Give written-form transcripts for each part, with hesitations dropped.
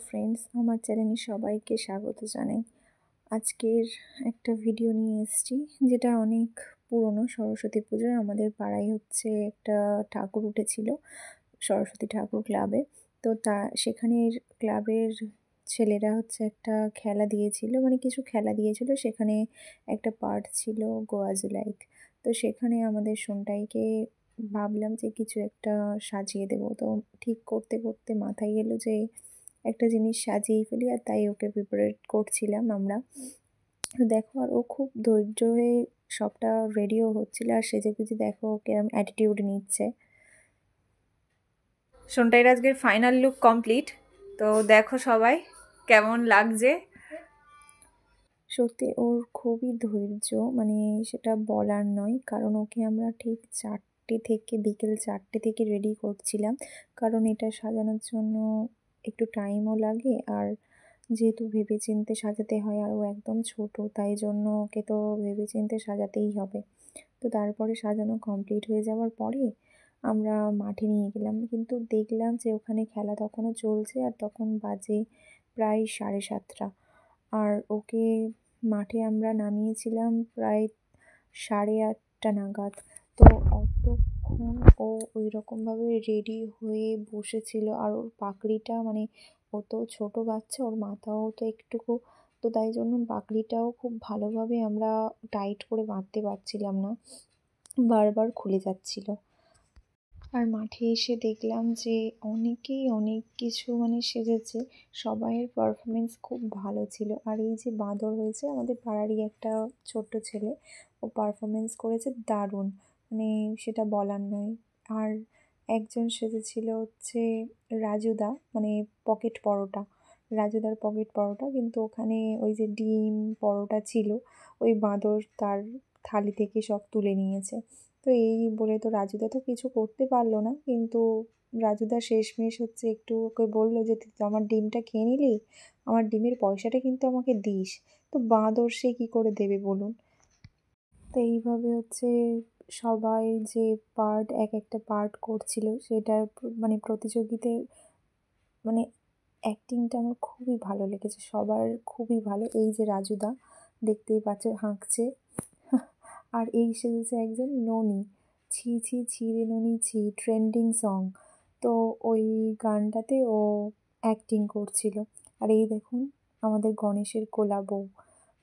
Friends, আমার চ্যানেলে সবাইকে স্বাগত জানাই। আজকের একটা ভিডিও নিয়ে এসেছি, যেটা অনেক পুরনো। সরস্বতী পুজোর আমাদের পাড়ায় একটা ঠাকুর উঠেছিল সরস্বতী ঠাকুর ক্লাবে। তো সেখানের ক্লাবের ছেলেরা একটা খেলা দিয়েছিল, মানে কিছু খেলা দিয়েছিল। সেখানে একটা পার্ট ছিল গোয়াজু লাইক। তো সেখানে আমাদের সোনটাইকে ভাবলাম যে কিছু একটা সাজিয়ে দেবো। তো ঠিক করতে করতে মাথায় এলো যে একটা জিনিস সাজিয়েই ফেলি, আর তাই ওকে প্রিপারেট করছিলাম আমরা। তো দেখো, আর ও খুব ধৈর্য হয়ে সবটা রেডিও হচ্ছিল, আর সেজেগুজে দেখো কিরম অ্যাটিটিউড নিচ্ছে। সোনটাইয়ের আজকের ফাইনাল লুক কমপ্লিট, তো দেখো সবাই কেমন লাগছে। সত্যি ওর খুবই ধৈর্য, মানে সেটা বলার নয়। কারণ ওকে আমরা ঠিক বিকেল 4টে থেকে রেডি করছিলাম, কারণ এটা সাজানোর জন্য একটু টাইমও লাগে। আর যেহেতু ভেবেচিন্তে সাজাতে হয়, আর ও একদম ছোট, তাই জন্য ওকে তো ভেবেচিন্তে সাজাতেই হবে। তো তারপরে সাজানো কমপ্লিট হয়ে যাওয়ার পরে আমরা মাঠে নিয়ে গেলাম, কিন্তু দেখলাম যে ওখানে খেলা তখনও চলছে, আর তখন বাজে প্রায় 7:30। আর ওকে মাঠে আমরা নামিয়েছিলাম প্রায় 8:30 নাগাদ। তো অতক্ষণ ও ওই রকমভাবে রেডি হয়ে বসেছিল, আর ওর পাগড়িটা, মানে ও তো ছোটো বাচ্চা, ওর মাথাও তো একটুকু, তো তাই জন্য পাগড়িটাও খুব ভালোভাবে আমরা টাইট করে বাঁধতে পারছিলাম না, বারবার খুলে যাচ্ছিল। আর মাঠে এসে দেখলাম যে অনেকেই অনেক কিছু সেজেছে। সবাইয়ের পারফরমেন্স খুব ভালো ছিল। আর এই যে বাঁদর হয়েছে, আমাদের পাড়ারই একটা ছোট্ট ছেলে, ও পারফরমেন্স করেছে দারুণ, সেটা বলার নয়। আর একজন সেজেছিল রাজুদা, পকেট পরোটা, রাজুদার পকেট পরোটা। কিন্তু ওখানে ওই যে ডিম পরোটা ছিল, ওই বাঁদর তার থালি থেকে সব তুলে নিয়েছে। তো এই বলে তো রাজুদা তো কিছু করতে পারলো না, কিন্তু রাজুদা শেষমেশ একটু ওকে বললো যে তুই তো আমার ডিমটা খেয়ে নিলি, আমার ডিমের পয়সাটা কিন্তু আমাকে দিস। তো বাঁদর সে কী করে দেবে বলুন। তো এইভাবে সবাই যে একটা পার্ট করছিল, সেটার প্রতিযোগীদের অ্যাক্টিংটা আমার খুবই ভালো লেগেছে, সবার খুবই ভালো। এই যে রাজুদা দেখতেই পাচ্ছ হাঁকছে। আর এই সেজেছে একজন ননি, ছি ছি ছি রে ননি ছি, ট্রেন্ডিং সং। তো ওই গানটাতে ও অ্যাক্টিং করছিল। আর এই দেখুন আমাদের গণেশের কোলা বউ।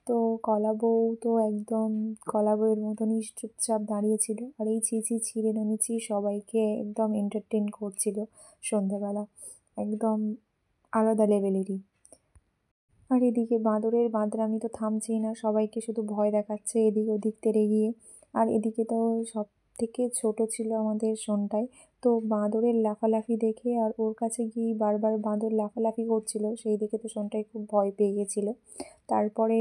তো কলা বউ তো একদম কলা বউয়ের মতনই চুপচাপ দাঁড়িয়েছিল, আর এই ছি ছি ছি রে ননি ছি সবাইকে একদম এন্টারটেন করছিল সন্ধ্যাবেলা, একদম আলাদা লেভেলেরই। আর এদিকে বাঁদরের বাঁদরামি তো থামছেই না, সবাইকে শুধু ভয় দেখাচ্ছে এদিক ওদিক তেড়ে গিয়ে। আর এদিকে তো সব থেকে ছোটো ছিল আমাদের সোনটাই, তো বাঁদরের লাফালাফি দেখে আর ওর কাছে গিয়ে বারবার বাঁদর লাফালাফি করছিল, সেই দেখে তো সোনটাই খুব ভয় পেয়ে গেছিলো। তারপরে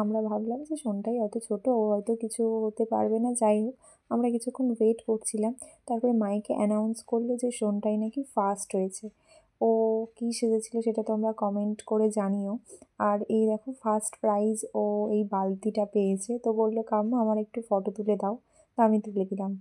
আমরা ভাবলাম যে সোনটাই অত ছোটো, ও হয়তো কিছু হতে পারবে না। যাই হোক, আমরা কিছুক্ষণ ওয়েট করছিলাম। তারপরে মাইকে অ্যানাউন্স করলো যে সোনটাই নাকি ফার্স্ট হয়েছে। ও কী সেজেছিল সেটা তোমরা কমেন্ট করে জানিও। আর এই দেখো ফার্স্ট প্রাইজ ও এই বালতিটা পেয়েছে। তো বললো কাম্মা আমার একটু ফটো তুলে দাও, তো আমি তুলে দিলাম।